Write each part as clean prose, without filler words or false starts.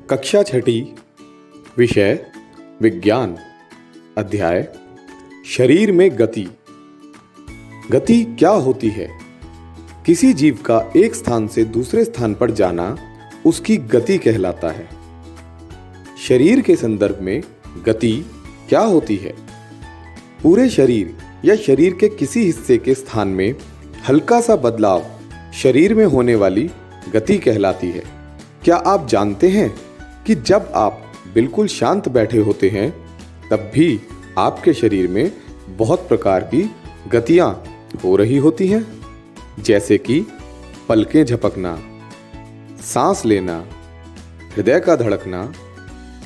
कक्षा छठी, विषय विज्ञान, अध्याय शरीर में गति। गति क्या होती है? किसी जीव का एक स्थान से दूसरे स्थान पर जाना उसकी गति कहलाता है। शरीर के संदर्भ में गति क्या होती है? पूरे शरीर या शरीर के किसी हिस्से के स्थान में हल्का सा बदलाव शरीर में होने वाली गति कहलाती है। क्या आप जानते हैं कि जब आप बिल्कुल शांत बैठे होते हैं तब भी आपके शरीर में बहुत प्रकार की गतियां हो रही होती हैं, जैसे कि पलकें झपकना, सांस लेना, हृदय का धड़कना,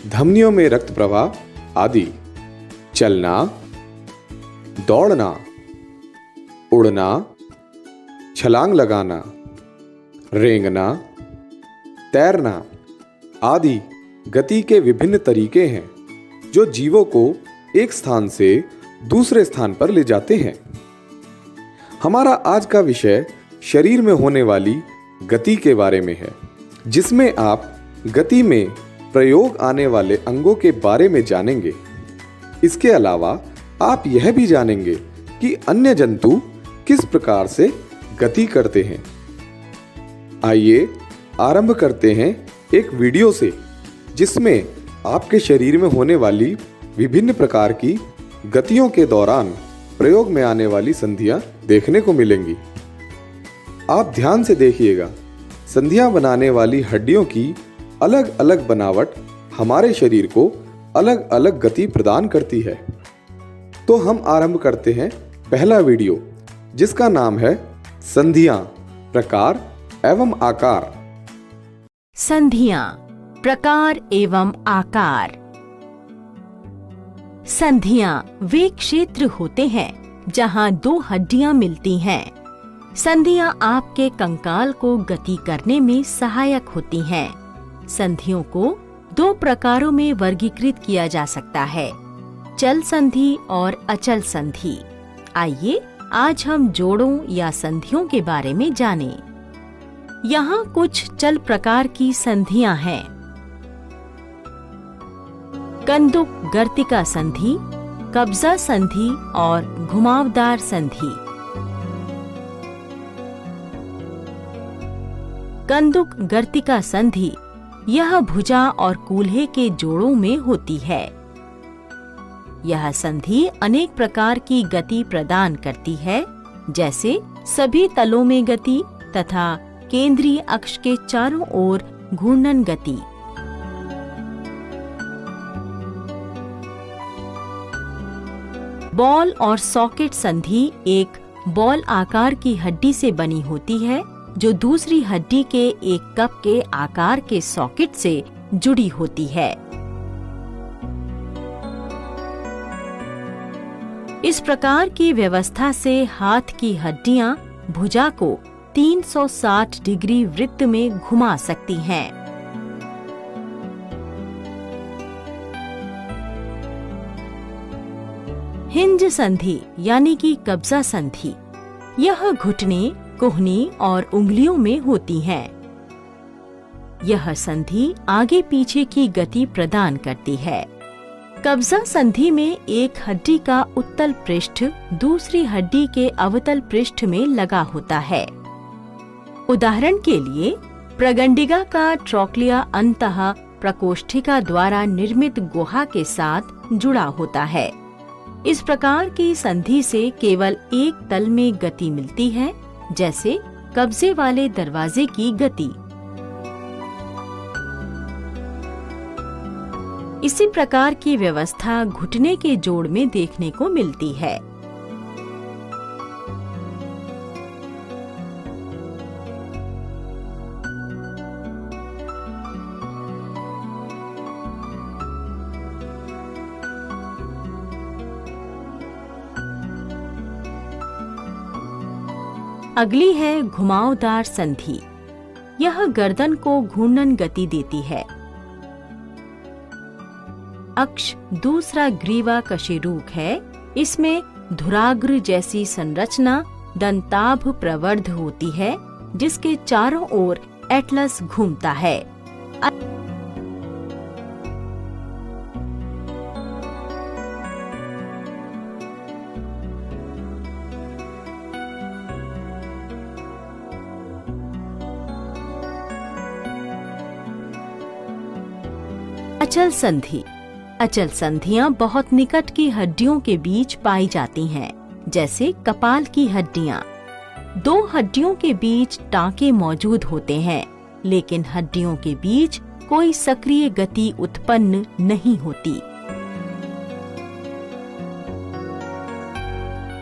धमनियों में रक्त प्रवाह आदि। चलना, दौड़ना, उड़ना, छलांग लगाना, रेंगना, तैरना आदि गति के विभिन्न तरीके हैं जो जीवों को एक स्थान से दूसरे स्थान पर ले जाते हैं। हमारा आज का विषय शरीर में होने वाली गति के बारे में है, जिसमें आप गति में प्रयोग आने वाले अंगों के बारे में जानेंगे। इसके अलावा आप यह भी जानेंगे कि अन्य जंतु किस प्रकार से गति करते हैं। आइए आरंभ करते हैं एक वीडियो से, जिसमें आपके शरीर में होने वाली विभिन्न प्रकार की गतियों के दौरान प्रयोग में आने वाली संधियां देखने को मिलेंगी। आप ध्यान से देखिएगा। संधियां बनाने वाली हड्डियों की अलग अलग बनावट हमारे शरीर को अलग अलग गति प्रदान करती है। तो हम आरंभ करते हैं पहला वीडियो, जिसका नाम है संधियां, प्रकार एवं आकार। संधियां, प्रकार एवं आकार। संधियां वे क्षेत्र होते हैं जहां दो हड्डियां मिलती हैं। संधियां आपके कंकाल को गति करने में सहायक होती हैं। संधियों को दो प्रकारों में वर्गीकृत किया जा सकता है, चल संधि और अचल संधि। आइए आज हम जोड़ों या संधियों के बारे में जानें। यहाँ कुछ चल प्रकार की संधियां हैं। कंदुक गर्तिका संधि, कब्जा संधि और घुमावदार संधि। कंदुक गर्तिका संधि यह भुजा और कूल्हे के जोड़ों में होती है। यह संधि अनेक प्रकार की गति प्रदान करती है, जैसे सभी तलों में गति तथा केंद्रीय अक्ष के चारों ओर घूर्णन गति। बॉल और सॉकेट संधि एक बॉल आकार की हड्डी से बनी होती है, जो दूसरी हड्डी के एक कप के आकार के सॉकेट से जुड़ी होती है। इस प्रकार की व्यवस्था से हाथ की हड्डियां भुजा को 360 डिग्री वृत्त में घुमा सकती हैं। हिंज संधि यानी कि कब्जा संधि, यह घुटने, कोहनी और उंगलियों में होती है। यह संधि आगे पीछे की गति प्रदान करती है। कब्जा संधि में एक हड्डी का उत्तल पृष्ठ दूसरी हड्डी के अवतल पृष्ठ में लगा होता है। उदाहरण के लिए प्रगंडिका का ट्रोक्लिया अंतः प्रकोष्ठिका द्वारा निर्मित गुहा के साथ जुड़ा होता है। इस प्रकार की संधि से केवल एक तल में गति मिलती है, जैसे कब्जे वाले दरवाजे की गति। इसी प्रकार की व्यवस्था घुटने के जोड़ में देखने को मिलती है। अगली है घुमावदार संधि। यह गर्दन को घूर्णन गति देती है। अक्ष दूसरा ग्रीवा कशेरुक है। इसमें धुराग्र जैसी संरचना दंताभ प्रवर्ध होती है, जिसके चारों ओर एटलस घूमता है। अचल संधि। अचल संधियां बहुत निकट की हड्डियों के बीच पाई जाती हैं, जैसे कपाल की हड्डियां। दो हड्डियों के बीच टांके मौजूद होते हैं, लेकिन हड्डियों के बीच कोई सक्रिय गति उत्पन्न नहीं होती।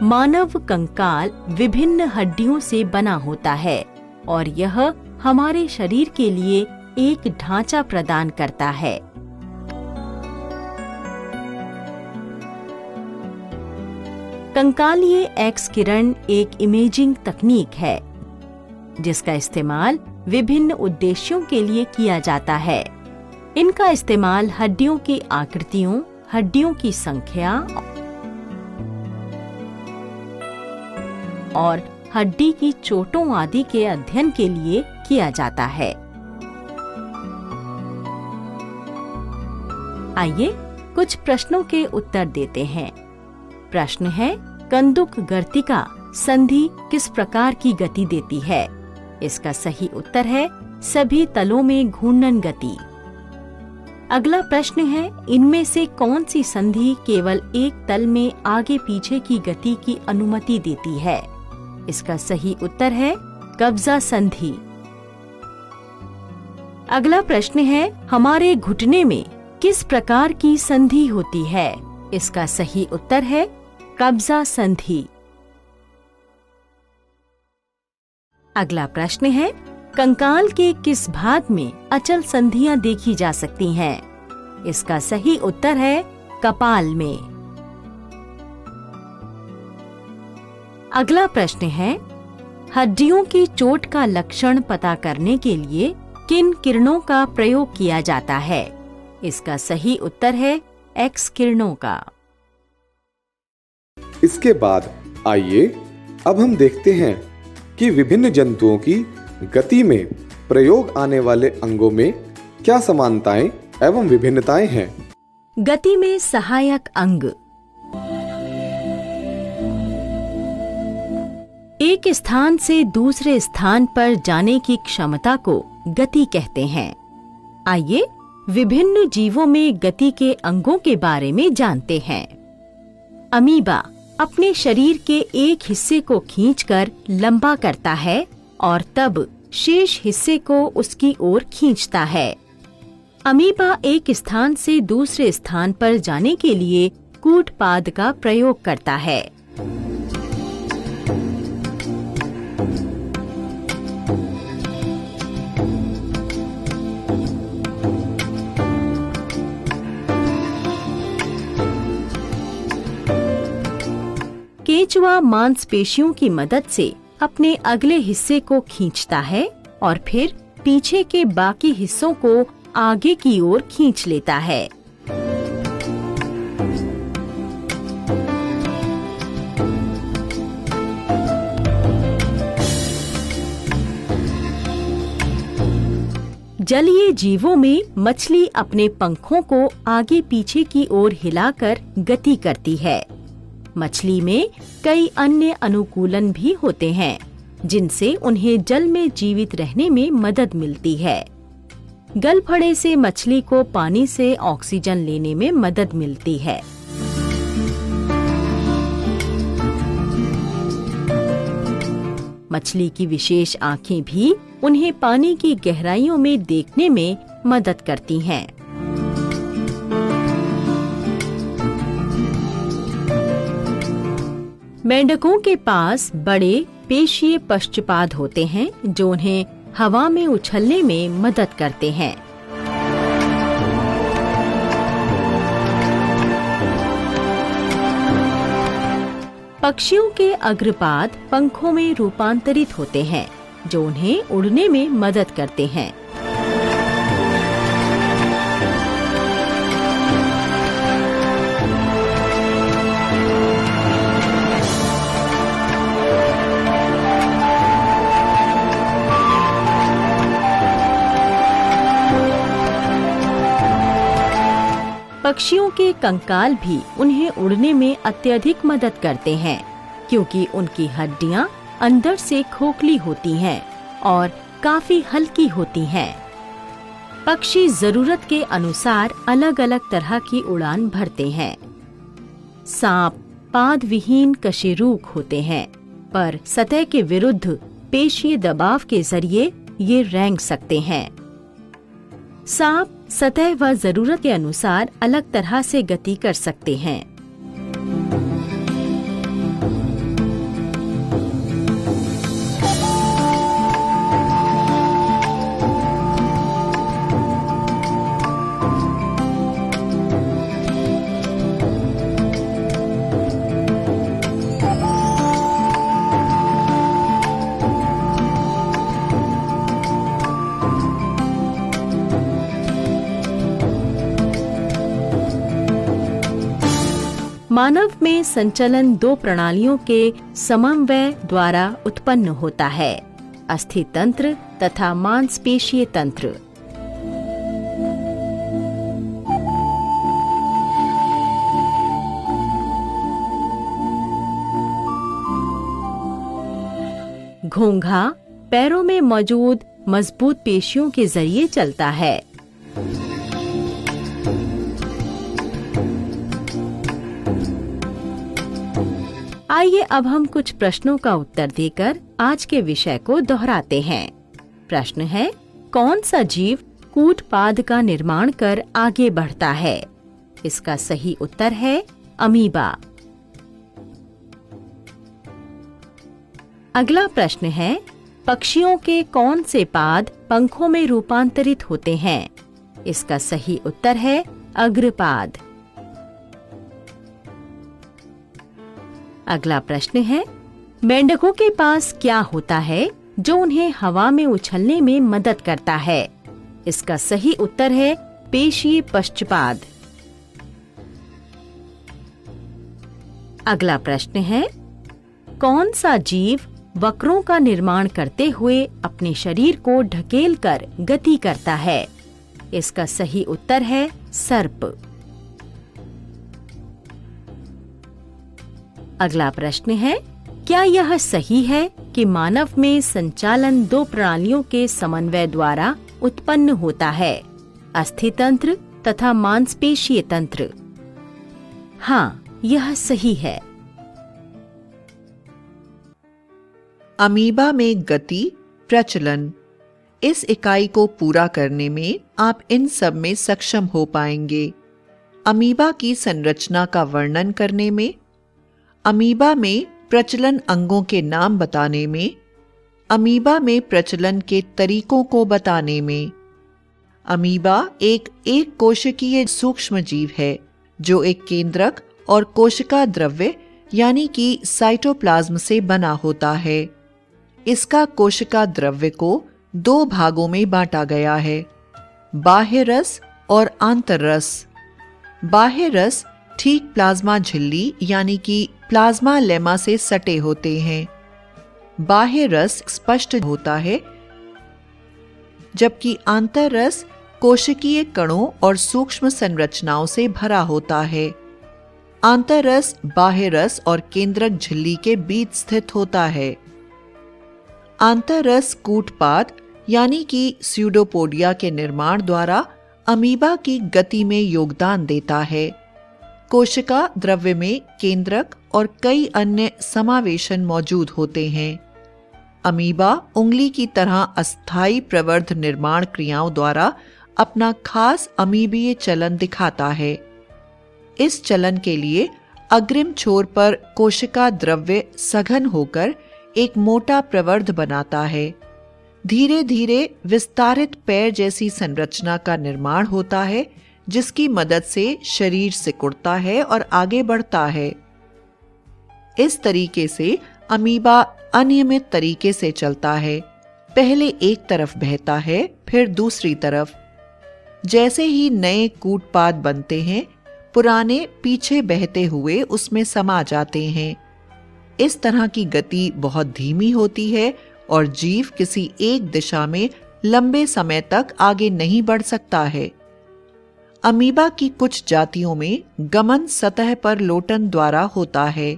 मानव कंकाल विभिन्न हड्डियों से बना होता है और यह हमारे शरीर के लिए एक ढांचा प्रदान करता है। कंकालीय एक्स किरण एक इमेजिंग तकनीक है, जिसका इस्तेमाल विभिन्न उद्देश्यों के लिए किया जाता है। इनका इस्तेमाल हड्डियों की आकृतियों, हड्डियों की संख्या और हड्डी की चोटों आदि के अध्ययन के लिए किया जाता है। आइए कुछ प्रश्नों के उत्तर देते हैं। प्रश्न है, कंदुक गर्तिका संधि किस प्रकार की गति देती है? इसका सही उत्तर है सभी तलों में घूर्णन गति। अगला प्रश्न है, इनमें से कौन सी संधि केवल एक तल में आगे पीछे की गति की अनुमति देती है? इसका सही उत्तर है कब्जा संधि। अगला प्रश्न है, हमारे घुटने में किस प्रकार की संधि होती है? इसका सही उत्तर है कब्जा संधि। अगला प्रश्न है, कंकाल के किस भाग में अचल संधियां देखी जा सकती हैं? इसका सही उत्तर है कपाल में। अगला प्रश्न है, हड्डियों की चोट का लक्षण पता करने के लिए किन किरणों का प्रयोग किया जाता है? इसका सही उत्तर है एक्स किरणों का। इसके बाद आइए अब हम देखते हैं कि विभिन्न जंतुओं की गति में प्रयोग आने वाले अंगों में क्या समानताएं एवं विभिन्नताएं हैं। गति में सहायक अंग। एक स्थान से दूसरे स्थान पर जाने की क्षमता को गति कहते हैं। आइए विभिन्न जीवों में गति के अंगों के बारे में जानते हैं। अमीबा अपने शरीर के एक हिस्से को खींचकर लंबा करता है और तब शेष हिस्से को उसकी ओर खींचता है। अमीबा एक स्थान से दूसरे स्थान पर जाने के लिए कूटपाद का प्रयोग करता है। केंचुआ मांसपेशियों की मदद से अपने अगले हिस्से को खींचता है और फिर पीछे के बाकी हिस्सों को आगे की ओर खींच लेता है। जलीय जीवों में मछली अपने पंखों को आगे पीछे की ओर हिलाकर गति करती है। मछली में कई अन्य अनुकूलन भी होते हैं, जिनसे उन्हें जल में जीवित रहने में मदद मिलती है। गलफड़े से मछली को पानी से ऑक्सीजन लेने में मदद मिलती है। मछली की विशेष आँखें भी उन्हें पानी की गहराइयों में देखने में मदद करती हैं। मेंढकों के पास बड़े पेशीय पश्चपाद होते हैं, जो उन्हें हवा में उछलने में मदद करते हैं। पक्षियों के अग्रपाद पंखों में रूपांतरित होते हैं, जो उन्हें उड़ने में मदद करते हैं। पक्षियों के कंकाल भी उन्हें उड़ने में अत्यधिक मदद करते हैं, क्योंकि उनकी हड्डियां अंदर से खोखली होती हैं और काफी हल्की होती हैं। पक्षी जरूरत के अनुसार अलग अलग तरह की उड़ान भरते हैं। सांप पाद विहीन कशेरुक होते हैं, पर सतह के विरुद्ध पेशीय दबाव के जरिए ये रेंग सकते हैं। सांप सतह व जरूरत के अनुसार अलग तरह से गति कर सकते हैं। मानव में संचलन दो प्रणालियों के समन्वय द्वारा उत्पन्न होता है, अस्थि तंत्र तथा मांसपेशीय तंत्र। घोंघा पैरों में मौजूद मजबूत पेशियों के जरिए चलता है। आइए अब हम कुछ प्रश्नों का उत्तर देकर आज के विषय को दोहराते हैं। प्रश्न है, कौन सा जीव कूटपाद का निर्माण कर आगे बढ़ता है? इसका सही उत्तर है अमीबा। अगला प्रश्न है, पक्षियों के कौन से पाद पंखों में रूपांतरित होते हैं? इसका सही उत्तर है अग्रपाद। अगला प्रश्न है, मेंढकों के पास क्या होता है जो उन्हें हवा में उछलने में मदद करता है? इसका सही उत्तर है पेशीय पश्चपाद। अगला प्रश्न है, कौन सा जीव वक्रों का निर्माण करते हुए अपने शरीर को ढकेल कर गति करता है? इसका सही उत्तर है सर्प। अगला प्रश्न है, क्या यह सही है कि मानव में संचालन दो प्रणालियों के समन्वय द्वारा उत्पन्न होता है, अस्थि तंत्र तथा मांसपेशीय तंत्र? हाँ, यह सही है। अमीबा में गति प्रचलन। इस इकाई को पूरा करने में आप इन सब में सक्षम हो पाएंगे। अमीबा की संरचना का वर्णन करने में, अमीबा में प्रचलन अंगों के नाम बताने में, अमीबा में प्रचलन के तरीकों को बताने में। अमीबा एक कोशिकीय सूक्ष्म जीव है जो एक केंद्रक और कोशिका द्रव्य यानी कि साइटोप्लाज्म से बना होता है। इसका कोशिका द्रव्य को दो भागों में बांटा गया है, बाह्य रस और आंतररस। बाह्य रस ठीक प्लाज्मा झिल्ली यानी कि प्लाज्मा लेमा से सटे होते हैं। बाह्य रस स्पष्ट होता है, जबकि आंतररस कोशिकीय कणों और सूक्ष्म संरचनाओं से भरा होता है। आंतररस बाह्य रस और केंद्रक झिल्ली के बीच स्थित होता है। आंतररस कूटपाद यानी कि स्यूडोपोडिया के निर्माण द्वारा अमीबा की गति में योगदान देता है। कोशिका द्रव्य में केंद्रक और कई अन्य समावेशन मौजूद होते हैं। अमीबा उंगली की तरह अस्थायी प्रवर्ध निर्माण क्रियाओं द्वारा अपना खास अमीबीय चलन दिखाता है। इस चलन के लिए अग्रिम छोर पर कोशिका द्रव्य सघन होकर एक मोटा प्रवर्ध बनाता है। धीरे धीरे विस्तारित पैर जैसी संरचना का निर्माण होता है, जिसकी मदद से शरीर सिकुड़ता है और आगे बढ़ता है। इस तरीके से अमीबा अनियमित तरीके से चलता है। पहले एक तरफ बहता है, फिर दूसरी तरफ। जैसे ही नए कूटपाद बनते हैं, पुराने पीछे बहते हुए उसमें समा जाते हैं। इस तरह की गति बहुत धीमी होती है और जीव किसी एक दिशा में लंबे समय तक आगे नहीं बढ़ सकता है। अमीबा की कुछ जातियों में गमन सतह पर लोटन द्वारा होता है।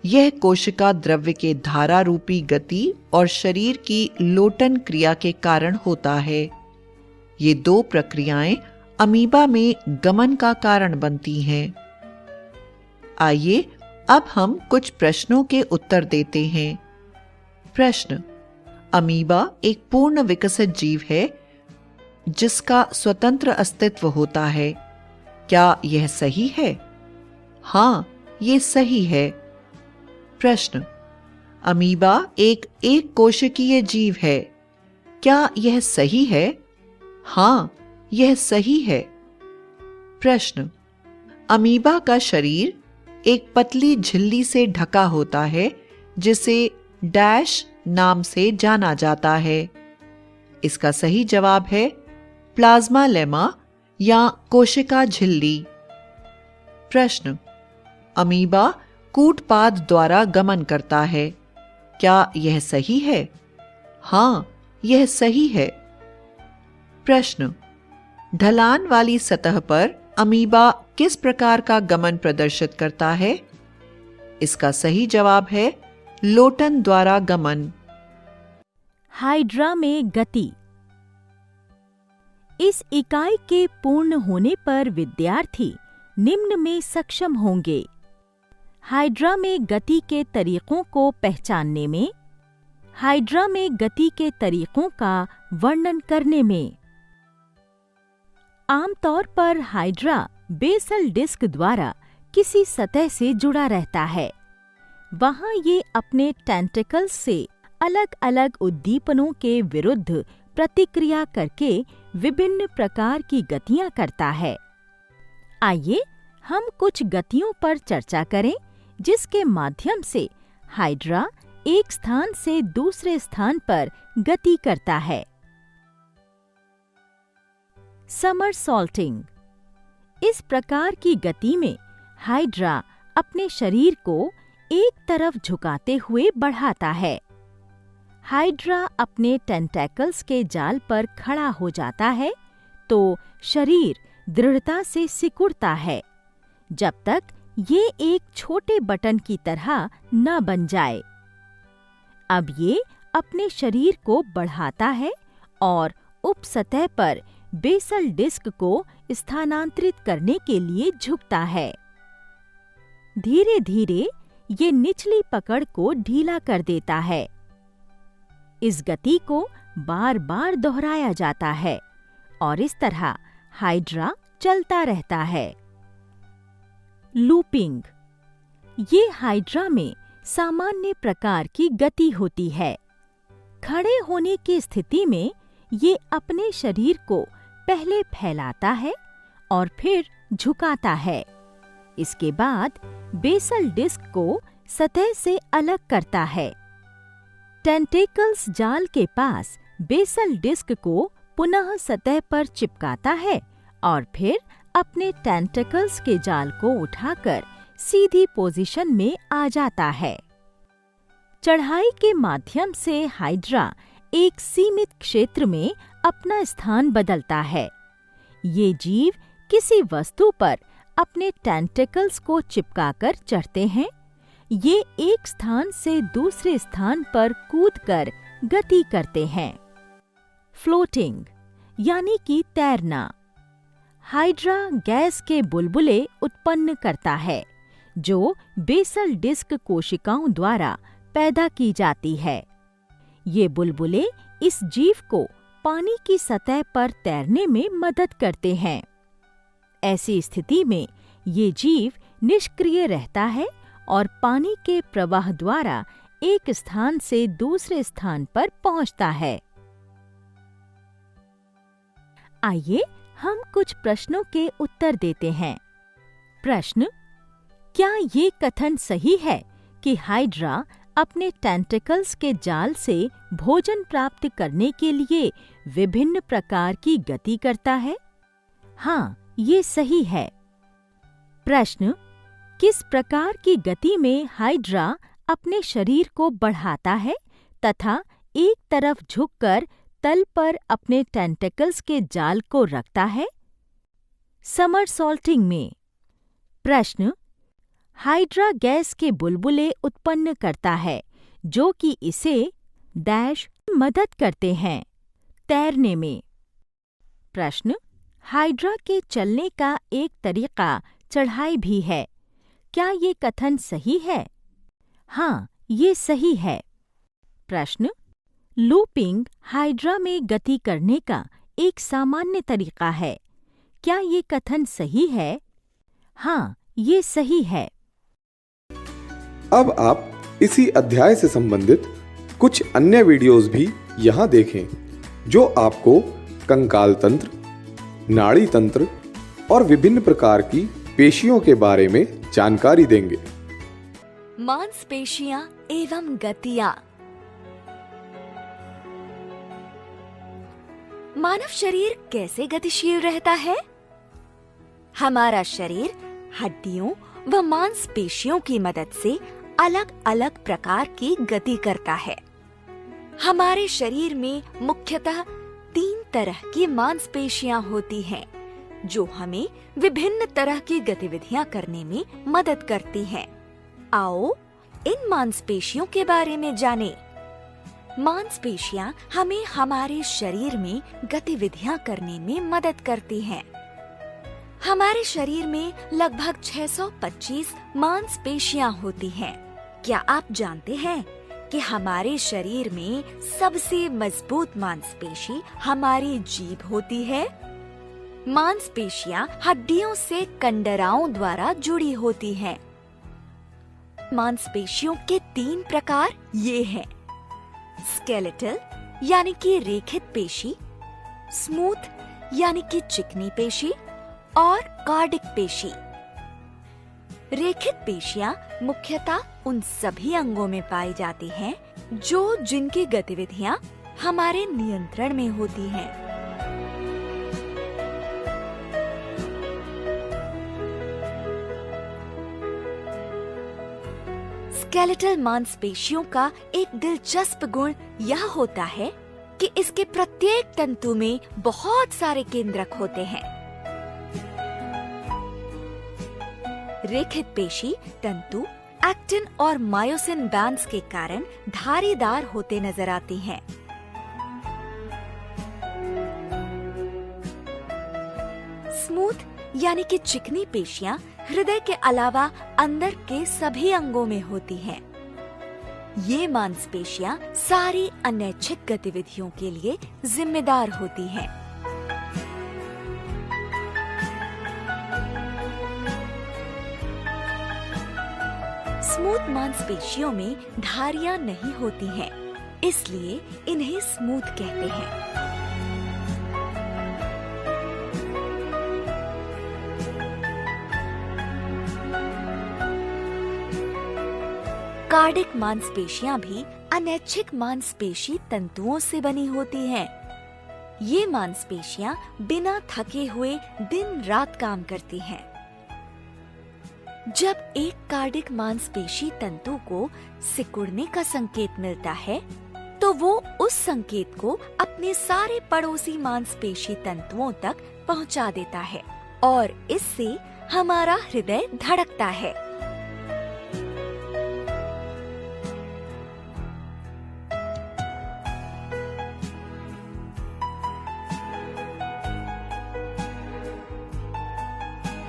यह कोशिका द्रव्य के धारा रूपी गति और शरीर की लोटन क्रिया के कारण होता है। ये दो प्रक्रियाएं अमीबा में गमन का कारण बनती हैं। आइए अब हम कुछ प्रश्नों के उत्तर देते हैं। प्रश्न: अमीबा एक पूर्ण विकसित जीव है जिसका स्वतंत्र अस्तित्व होता है। क्या यह सही है? हाँ, ये सही है। प्रश्न: अमीबा एक कोशिकीय जीव है। क्या यह सही है? हाँ, यह सही है। प्रश्न: अमीबा का शरीर एक पतली झिल्ली से ढका होता है जिसे डैश नाम से जाना जाता है। इसका सही जवाब है प्लाज्मा लेमा या कोशिका झिल्ली। प्रश्न: अमीबा कूटपाद द्वारा गमन करता है। क्या यह सही है? हाँ, यह सही है। प्रश्न: ढलान वाली सतह पर अमीबा किस प्रकार का गमन प्रदर्शित करता है? इसका सही जवाब है लोटन द्वारा गमन। हाइड्रा में गति। इस इकाई के पूर्ण होने पर विद्यार्थी निम्न में सक्षम होंगे: हाइड्रा में गति के तरीकों को पहचानने में, हाइड्रा में गति के तरीकों का वर्णन करने में। आमतौर पर हाइड्रा बेसल डिस्क द्वारा किसी सतह से जुड़ा रहता है। वहां ये अपने टेंटिकल्स से अलग अलग उद्दीपनों के विरुद्ध प्रतिक्रिया करके विभिन्न प्रकार की गतियां करता है। आइए हम कुछ गतियों पर चर्चा करें जिसके माध्यम से हाइड्रा एक स्थान से दूसरे स्थान पर गति करता है। समरसॉल्टिंग। इस प्रकार की गति में हाइड्रा अपने शरीर को एक तरफ झुकाते हुए बढ़ाता है। हाइड्रा अपने टेंटेकल्स के जाल पर खड़ा हो जाता है तो शरीर दृढ़ता से सिकुड़ता है जब तक ये एक छोटे बटन की तरह न बन जाए। अब ये अपने शरीर को बढ़ाता है और उपसतह पर बेसल डिस्क को स्थानांतरित करने के लिए झुकता है। धीरे धीरे ये निचली पकड़ को ढीला कर देता है। इस गति को बार बार दोहराया जाता है और इस तरह हाइड्रा चलता रहता है। लूपिंग। ये हाइड्रा में सामान्य प्रकार की गति होती है। खड़े होने की स्थिति में ये अपने शरीर को पहले फैलाता है और फिर झुकाता है। इसके बाद बेसल डिस्क को सतह से अलग करता है। टेंटेकल्स जाल के पास बेसल डिस्क को पुनः सतह पर चिपकाता है और फिर अपने टेंटेकल्स के जाल को उठाकर सीधी पोजीशन में आ जाता है। चढ़ाई के माध्यम से हाइड्रा एक सीमित क्षेत्र में अपना स्थान बदलता है। ये जीव किसी वस्तु पर अपने टेंटेकल्स को चिपकाकर चढ़ते हैं। ये एक स्थान से दूसरे स्थान पर कूदकर गति करते हैं। फ्लोटिंग यानी कि तैरना। हाइड्रा गैस के बुलबुले उत्पन्न करता है जो बेसल डिस्क कोशिकाओं द्वारा पैदा की जाती है। ये बुलबुले इस जीव को पानी की सतह पर तैरने में मदद करते हैं। ऐसी स्थिति में ये जीव निष्क्रिय रहता है और पानी के प्रवाह द्वारा एक स्थान से दूसरे स्थान पर पहुंचता है। आइए हम कुछ प्रश्नों के उत्तर देते हैं। प्रश्न: क्या ये कथन सही है कि हाइड्रा अपने टेंटेकल्स के जाल से भोजन प्राप्त करने के लिए विभिन्न प्रकार की गति करता है? हाँ, ये सही है। प्रश्न: किस प्रकार की गति में हाइड्रा अपने शरीर को बढ़ाता है तथा एक तरफ झुककर तल पर अपने टेंटेकल्स के जाल को रखता है? समरसॉल्टिंग में। प्रश्न: हाइड्रा गैस के बुलबुले उत्पन्न करता है जो कि इसे डैश मदद करते हैं तैरने में। प्रश्न, हाइड्रा के चलने का एक तरीका चढ़ाई भी है। क्या ये कथन सही है? हाँ, ये सही है। प्रश्न, लूपिंग हाइड्रा में गति करने का एक सामान्य तरीका है। क्या ये कथन सही है? हाँ, ये सही है। अब आप इसी अध्याय से संबंधित कुछ अन्य वीडियोस भी यहाँ देखें, जो आपको कंकाल तंत्र, नाड़ी तंत्र और विभिन्न प्रकार की पेशियों के बारे में जानकारी देंगे। मांसपेशियां एवं गतियां। मानव शरीर कैसे गतिशील रहता है? हमारा शरीर हड्डियों व मांसपेशियों की मदद से अलग अलग प्रकार की गति करता है। हमारे शरीर में मुख्यतः 3 तरह की मांसपेशियां होती हैं, जो हमें विभिन्न तरह की गतिविधियां करने में मदद करती हैं। आओ इन मांसपेशियों के बारे में जानें। मांसपेशियां हमें हमारे शरीर में गतिविधियां करने में मदद करती हैं। हमारे शरीर में लगभग 625 मांसपेशियां होती हैं। क्या आप जानते हैं कि हमारे शरीर में सबसे मजबूत मांसपेशी हमारी जीभ होती है? मांसपेशियां हड्डियों से कंडराओं द्वारा जुड़ी होती हैं। मांसपेशियों के 3 प्रकार ये हैं: स्केलेटल यानी कि रेखित पेशी, स्मूथ यानी कि चिकनी पेशी और कार्डिक पेशी। रेखित पेशियां मुख्यतः उन सभी अंगों में पाई जाती हैं जिनकी गतिविधियां हमारे नियंत्रण में होती हैं। स्केलेटल मांसपेशियों का एक दिलचस्प गुण यह होता है कि इसके प्रत्येक तंतु में बहुत सारे केंद्रक होते हैं। रेखित पेशी तंतु एक्टिन और मायोसिन बैंड्स के कारण धारीदार होते नजर आती हैं। स्मूथ यानी कि चिकनी पेशियां हृदय के अलावा अंदर के सभी अंगों में होती हैं। ये मांसपेशियां सारी अनैच्छिक गतिविधियों के लिए जिम्मेदार होती हैं। स्मूथ मांसपेशियों में धारियां नहीं होती हैं, इसलिए इन्हें स्मूथ कहते हैं। कार्डिक मांसपेशियां भी अनैच्छिक मांसपेशी तंतुओं से बनी होती हैं। ये मांसपेशियां बिना थके हुए दिन रात काम करती हैं। जब एक कार्डिक मांसपेशी तंतु को सिकुड़ने का संकेत मिलता है, तो वो उस संकेत को अपने सारे पड़ोसी मांसपेशी तंतुओं तक पहुंचा देता है और इससे हमारा हृदय धड़कता है।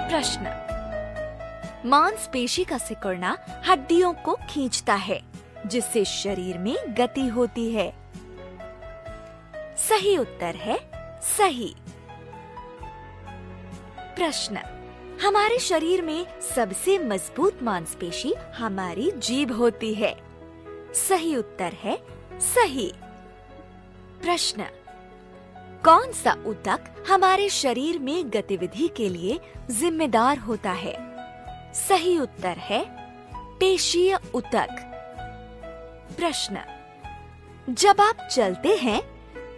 प्रश्न: मांसपेशी का सिकुड़ना हड्डियों को खींचता है, जिससे शरीर में गति होती है। सही उत्तर है सही। प्रश्न: हमारे शरीर में सबसे मजबूत मांसपेशी हमारी जीभ होती है। सही उत्तर है सही। प्रश्न: कौन सा ऊतक हमारे शरीर में गतिविधि के लिए जिम्मेदार होता है? सही उत्तर है पेशीय ऊतक। प्रश्न: जब आप चलते हैं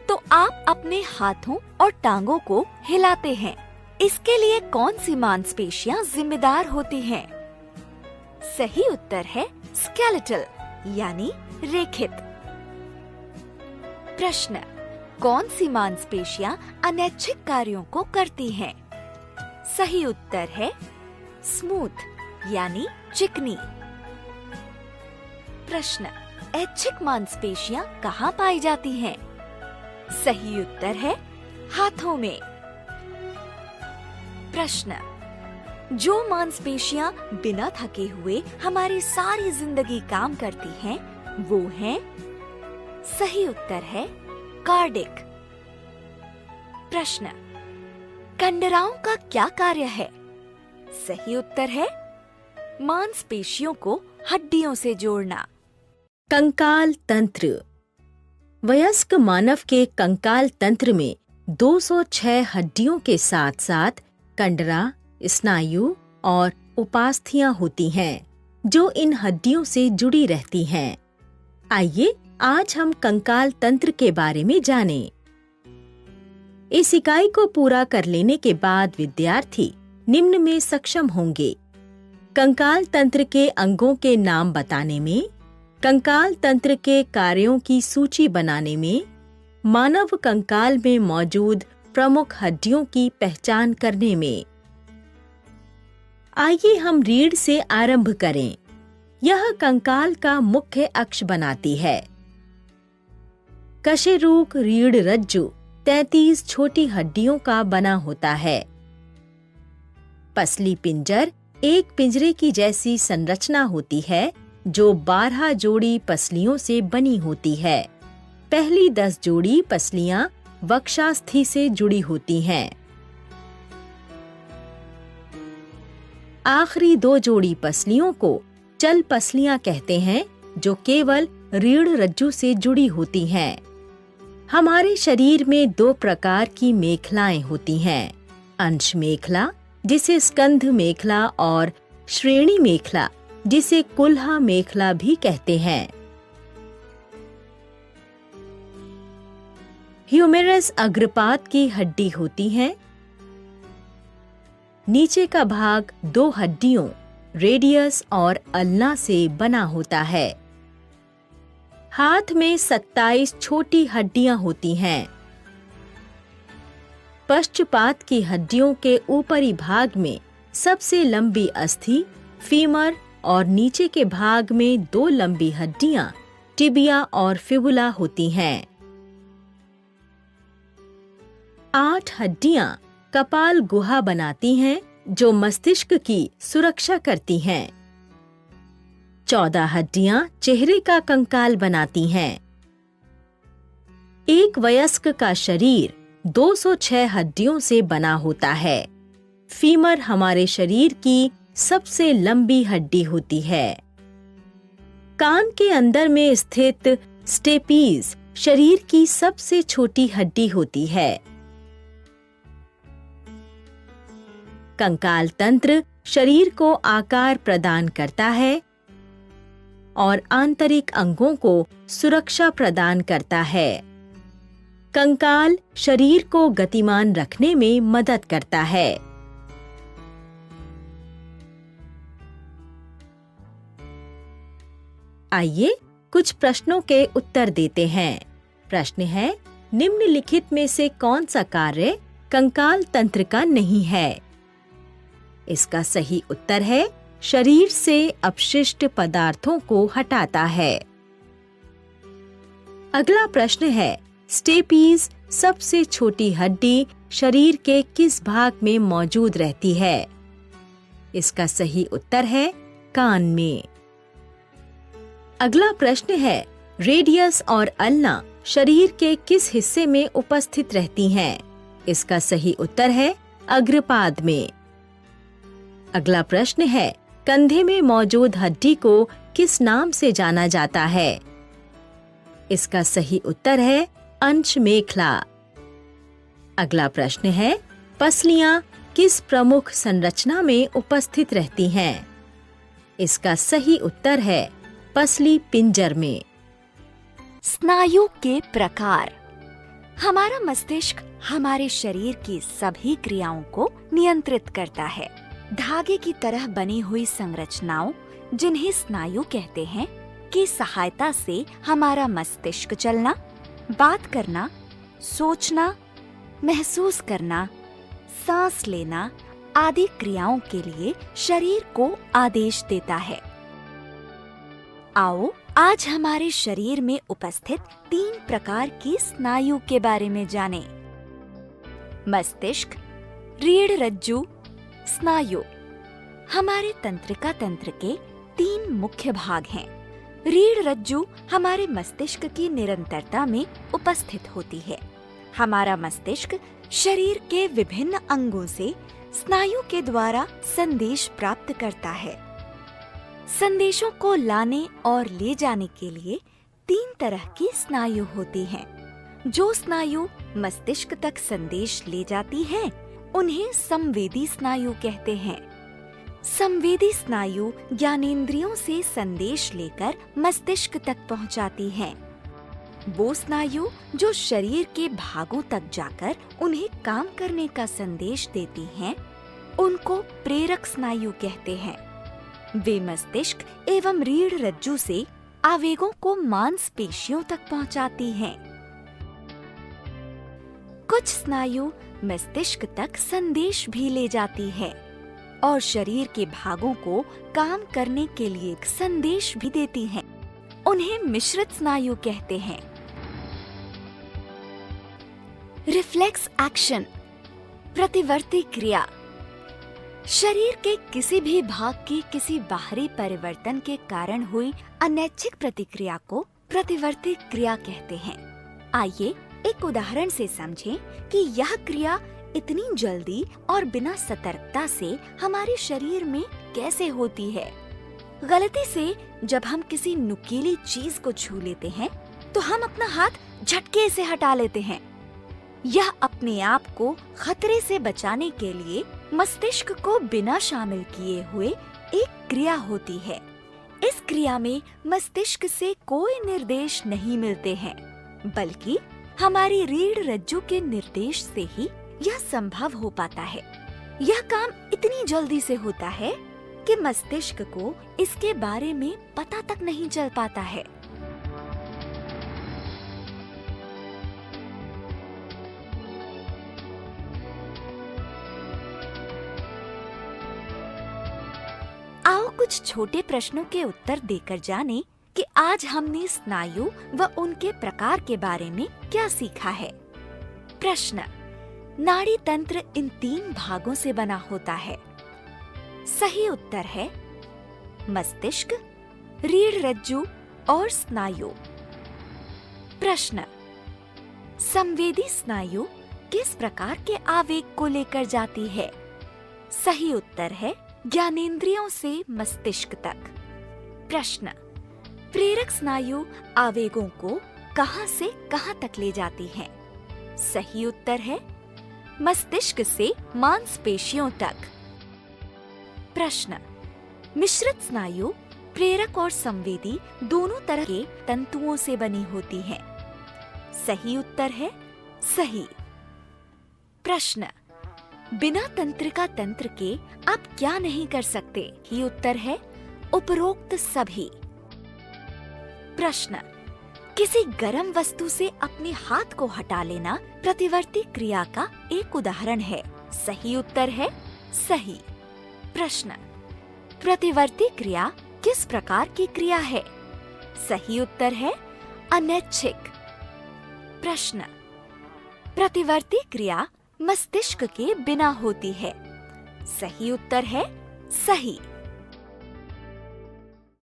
तो आप अपने हाथों और टांगों को हिलाते हैं, इसके लिए कौन सी मांसपेशियां जिम्मेदार होती हैं? सही उत्तर है स्केलेटल यानी रेखित। प्रश्न: कौन सी मांसपेशियां अनैच्छिक कार्यों को करती हैं? सही उत्तर है स्मूथ यानी चिकनी। प्रश्न: ऐच्छिक मांसपेशियां कहाँ पाई जाती हैं? सही उत्तर है हाथों में प्रश्न, जो मांसपेशियां बिना थके हुए हमारी सारी जिंदगी काम करती हैं, वो हैं? सही उत्तर है कार्डिक। प्रश्न, कंडराओं का क्या कार्य है? सही उत्तर है मांसपेशियों को हड्डियों से जोड़ना। कंकाल तंत्र। वयस्क मानव के कंकाल तंत्र में 206 हड्डियों के साथ साथ कंडरा, स्नायु और उपास्थियां होती हैं, जो इन हड्डियों से जुड़ी रहती हैं। आइए आज हम कंकाल तंत्र के बारे में जानें। इस इकाई को पूरा कर लेने के बाद विद्यार्थी निम्न में सक्षम होंगे: कंकाल तंत्र के अंगों के नाम बताने में, कंकाल तंत्र के कार्यों की सूची बनाने में, मानव कंकाल में मौजूद प्रमुख हड्डियों की पहचान करने में। आइए हम रीढ़ से आरंभ करें। यह कंकाल का मुख्य अक्ष बनाती है। कशेरुक रीढ़ रज्जु 33 छोटी हड्डियों का बना होता है। पसली पिंजर एक पिंजरे की जैसी संरचना होती है, जो 12 जोड़ी पसलियों से बनी होती है। पहली 10 जोड़ी पसलियां वक्षास्थि से जुड़ी होती हैं। आखिरी 2 जोड़ी पसलियों को चल पसलियां कहते हैं, जो केवल रीढ़ रज्जु से जुड़ी होती हैं। हमारे शरीर में 2 प्रकार की मेखलाएं होती हैं: अंश मेखला, जिसे स्कंध मेखला, और श्रेणी मेखला, जिसे कुल्हा मेखला भी कहते हैं। ह्यूमेरस अग्रपाद की हड्डी होती है। नीचे का भाग 2 हड्डियों रेडियस और अल्ना से बना होता है। हाथ में 27 छोटी हड्डियां होती हैं। पश्चपात की हड्डियों के ऊपरी भाग में सबसे लंबी अस्थि फीमर और नीचे के भाग में 2 लंबी हड्डियां टिबिया और फिबुला होती हैं। 8 हड्डियां कपाल गुहा बनाती हैं, जो मस्तिष्क की सुरक्षा करती हैं। 14 हड्डियां चेहरे का कंकाल बनाती हैं। एक वयस्क का शरीर 206 हड्डियों से बना होता है। फीमर हमारे शरीर की सबसे लंबी हड्डी होती है। कान के अंदर में स्थित स्टेपीज शरीर की सबसे छोटी हड्डी होती है। कंकाल तंत्र शरीर को आकार प्रदान करता है और आंतरिक अंगों को सुरक्षा प्रदान करता है। कंकाल शरीर को गतिमान रखने में मदद करता है। आइए कुछ प्रश्नों के उत्तर देते हैं। प्रश्न है, निम्नलिखित में से कौन सा कार्य कंकाल तंत्र का नहीं है? इसका सही उत्तर है शरीर से अपशिष्ट पदार्थों को हटाता है। अगला प्रश्न है, स्टेपीज सबसे छोटी हड्डी शरीर के किस भाग में मौजूद रहती है? इसका सही उत्तर है कान में। अगला प्रश्न है, रेडियस और अल्ना शरीर के किस हिस्से में उपस्थित रहती हैं? इसका सही उत्तर है अग्रपाद में। अगला प्रश्न है, कंधे में मौजूद हड्डी को किस नाम से जाना जाता है? इसका सही उत्तर है अंश मेखला। अगला प्रश्न है, पसलियां किस प्रमुख संरचना में उपस्थित रहती हैं? इसका सही उत्तर है पसली पिंजर में। स्नायु के प्रकार। हमारा मस्तिष्क हमारे शरीर की सभी क्रियाओं को नियंत्रित करता है। धागे की तरह बनी हुई संरचनाओं, जिन्हें स्नायु कहते हैं, की सहायता से हमारा मस्तिष्क चलना, बात करना, सोचना, महसूस करना, सांस लेना आदि क्रियाओं के लिए शरीर को आदेश देता है। आओ आज हमारे शरीर में उपस्थित 3 प्रकार की स्नायु के बारे में जानें। मस्तिष्क, रीढ़ रज्जु स्नायु। हमारे तंत्रिका तंत्र के 3 मुख्य भाग हैं। रीढ़ रज्जु हमारे मस्तिष्क की निरंतरता में उपस्थित होती है। हमारा मस्तिष्क शरीर के विभिन्न अंगों से स्नायु के द्वारा संदेश प्राप्त करता है। संदेशों को लाने और ले जाने के लिए 3 तरह की स्नायु होती हैं। जो स्नायु मस्तिष्क तक संदेश ले जाती हैं, उन्हें संवेदी स्नायु कहते हैं। संवेदी स्नायु ज्ञानेंद्रियों से संदेश लेकर मस्तिष्क तक पहुंचाती हैं। वो स्नायु जो शरीर के भागों तक जाकर उन्हें काम करने का संदेश देती हैं, उनको प्रेरक स्नायु कहते हैं। वे मस्तिष्क एवं रीढ़ रज्जु से आवेगों को मांसपेशियों तक पहुंचाती हैं। कुछ स्नायु मस्तिष्क तक संदेश भी ले जाती है और शरीर के भागों को काम करने के लिए संदेश भी देती हैं। उन्हें मिश्रित स्नायु कहते हैं। रिफ्लेक्स एक्शन, प्रतिवर्ती क्रिया। शरीर के किसी भी भाग के किसी बाहरी परिवर्तन के कारण हुई अनैच्छिक प्रतिक्रिया को प्रतिवर्ती क्रिया कहते हैं। आइए एक उदाहरण से समझें कि यह क्रिया इतनी जल्दी और बिना सतर्कता से हमारे शरीर में कैसे होती है। गलती से जब हम किसी नुकीली चीज को छू लेते हैं तो हम अपना हाथ झटके से हटा लेते हैं। यह अपने आप को खतरे से बचाने के लिए मस्तिष्क को बिना शामिल किए हुए एक क्रिया होती है। इस क्रिया में मस्तिष्क से कोई निर्देश नहीं मिलते हैं, बल्कि हमारी रीढ़ रज्जु के निर्देश से ही यह संभव हो पाता है। यह काम इतनी जल्दी से होता है कि मस्तिष्क को इसके बारे में पता तक नहीं चल पाता है। आओ कुछ छोटे प्रश्नों के उत्तर देकर जानें कि आज हमने स्नायु व उनके प्रकार के बारे में क्या सीखा है। प्रश्न: नाड़ी तंत्र इन 3 भागों से बना होता है। सही उत्तर है मस्तिष्क, रीढ़ रज्जु और स्नायु। प्रश्न: संवेदी स्नायु किस प्रकार के आवेग को लेकर जाती है? सही उत्तर है ज्ञानेंद्रियों से मस्तिष्क तक। प्रश्न: प्रेरक स्नायु आवेगों को कहां से कहां तक ले जाती है? सही उत्तर है मस्तिष्क से मांसपेशियों तक। प्रश्न: मिश्रित स्नायु प्रेरक और संवेदी दोनों तरह के तंतुओं से बनी होती है। सही उत्तर है सही। प्रश्न: बिना तंत्रिका तंत्र के आप क्या नहीं कर सकते? ही उत्तर है उपरोक्त सभी। प्रश्न: किसी गर्म वस्तु से अपने हाथ को हटा लेना प्रतिवर्ती क्रिया का एक उदाहरण है। सही उत्तर है सही। प्रश्न: प्रतिवर्ती क्रिया किस प्रकार की क्रिया है? सही उत्तर है अनैच्छिक। प्रश्न: प्रतिवर्ती क्रिया मस्तिष्क के बिना होती है। सही उत्तर है सही।